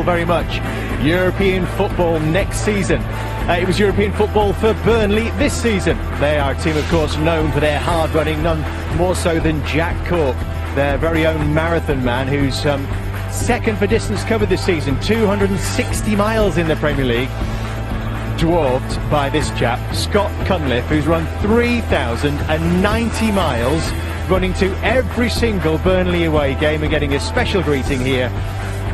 very much. European football next season. It was European football for Burnley this season. They are a team, of course, known for their hard running, none more so than Jack Cork, their very own marathon man, who's second for distance covered this season, 260 miles in the Premier League, dwarfed by this chap, Scott Cunliffe, who's run 3,090 miles, running to every single Burnley away game and getting a special greeting here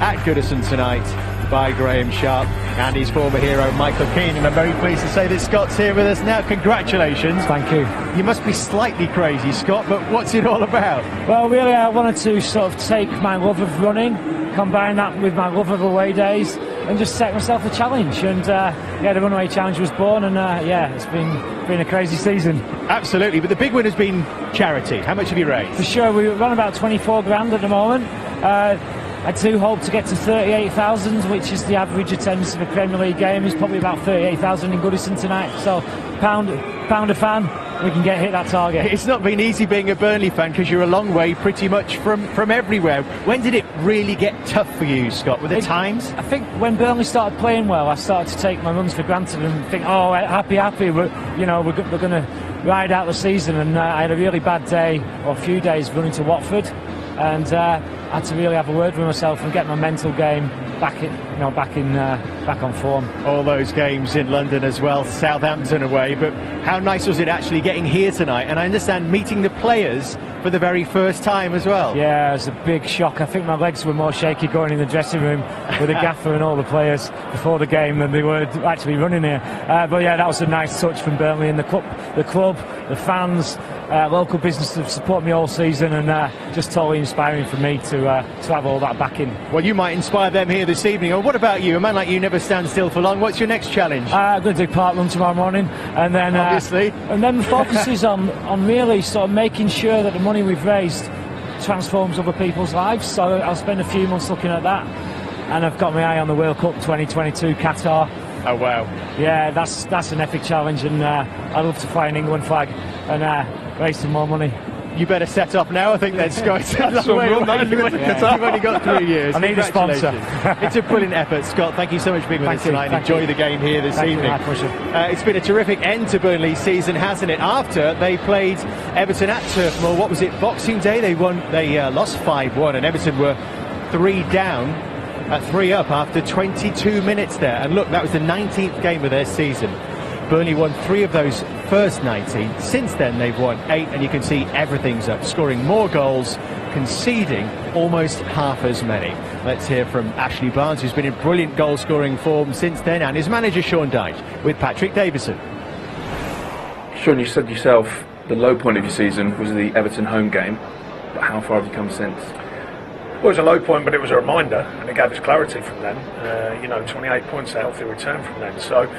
at Goodison tonight by Graham Sharp and his former hero Michael Keane. And I'm very pleased to say that Scott's here with us now. Congratulations. Thank you. You must be slightly crazy, Scott, but what's it all about? Well, really, I wanted to sort of take my love of running, combine that with my love of away days, and just set myself a challenge. And yeah, the Runaway Challenge was born, and yeah, it's been a crazy season. Absolutely, but the big win has been charity. How much have you raised? For sure, we run about 24 grand at the moment. I do hope to get to 38,000, which is the average attendance of a Premier League game. Is probably about 38,000 in Goodison tonight. So, pound a fan, we can hit that target. It's not been easy being a Burnley fan because you're a long way pretty much from everywhere. When did it really get tough for you, Scott? Were there times? I think when Burnley started playing well, I started to take my runs for granted and think, oh, happy, we're going to ride out the season. And I had a really bad day, or a few days, running to Watford, and I had to really have a word with myself and get my mental game back on form. All those games in London as well, Southampton away, but how nice was it actually getting here tonight? And I understand meeting the players for the very first time as well. Yeah, it was a big shock. I think my legs were more shaky going in the dressing room with the gaffer and all the players before the game than they were actually running here. But yeah, that was a nice touch from Burnley and the club, the fans, local business have supported me all season, and just totally inspiring for me to have all that backing. Well, you might inspire them here this evening. Or what about you? A man like you never stands still for long. What's your next challenge? I'm going to do park run tomorrow morning, and then obviously, and then the focus is on really sort of making sure that the money we've raised transforms other people's lives. So I'll spend a few months looking at that, and I've got my eye on the World Cup 2022 Qatar. Oh wow! Yeah, that's an epic challenge, and I'd love to fly an England flag and raise some more money. You better set up now, I think, then, Scott. You've only got 3 years. I need a sponsor. It's a brilliant effort, Scott. Thank you so much for being with us tonight. Enjoy the game here this evening. It's been a terrific end to Burnley's season, hasn't it? After they played Everton at Turf Moor, what was it, Boxing Day? They lost 5-1, and Everton were 3 down, 3 up after 22 minutes there. And look, that was the 19th game of their season. Burnley won 3 of those first 19. Since then, they've won 8, and you can see everything's up, scoring more goals, conceding almost half as many. Let's hear from Ashley Barnes, who's been in brilliant goal-scoring form since then, and his manager, Sean Dyche, with Patrick Davison. Sean, you said yourself the low point of your season was the Everton home game, but how far have you come since? Well, it was a low point, but it was a reminder, and it gave us clarity from then. 28 points, a healthy return from then. So,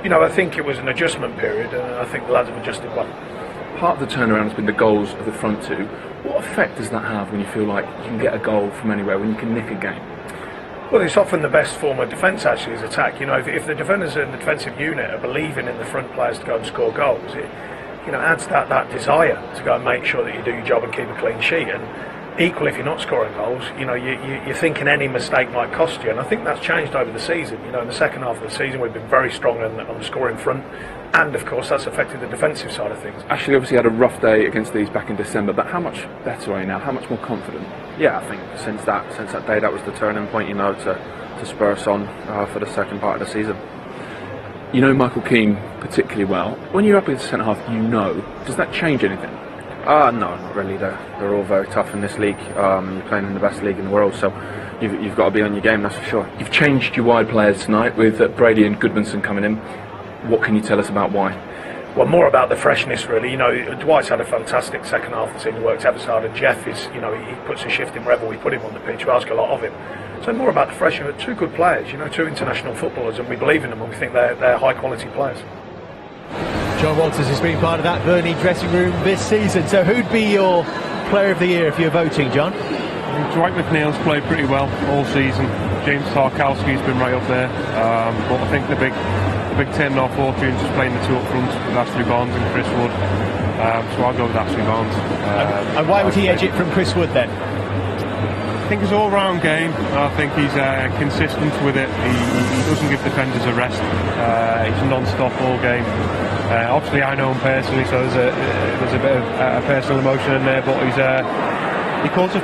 I think it was an adjustment period, and I think the lads have adjusted well. Part of the turnaround has been the goals of the front two. What effect does that have when you feel like you can get a goal from anywhere, when you can nick a game? Well, it's often the best form of defence, actually, is attack. If the defenders in the defensive unit are believing in the front players to go and score goals, it adds that desire to go and make sure that you do your job and keep a clean sheet. And equally, if you're not scoring goals, you're thinking any mistake might cost you, and I think that's changed over the season. In the second half of the season, we've been very strong on the scoring front, and of course that's affected the defensive side of things. Ashley obviously had a rough day against these back in December, but how much better are you now? How much more confident? Yeah, I think since that day, that was the turning point, to spur us on for the second part of the season. You know Michael Keane particularly well. When you're up against the centre half, does that change anything? No, not really. They're all very tough in this league. You're playing in the best league in the world, so you've got to be on your game, that's for sure. You've changed your wide players tonight with Brady and Goodmanson coming in. What can you tell us about why? Well, more about the freshness, really. Dwight's had a fantastic second half of the season. He works ever so hard, and Jeff is, he puts a shift in wherever we put him on the pitch. We ask a lot of him. So more about the freshness. 2 good players, 2 international footballers, and we believe in them, and we think they're high quality players. John Walters has been part of that Burnley dressing room this season. So who'd be your player of the year if you're voting, John? Dwight McNeil's played pretty well all season. James Tarkowski's been right up there. But I think the big 10 or fortunes is playing the 2 up front with Ashley Barnes and Chris Wood. So I'll go with Ashley Barnes. And why would he edge it from Chris Wood then? I think his all-round game. I think he's consistent with it. He doesn't give defenders a rest. He's non-stop all game. Obviously, I know him personally, so there's a bit of personal emotion in there. But he causes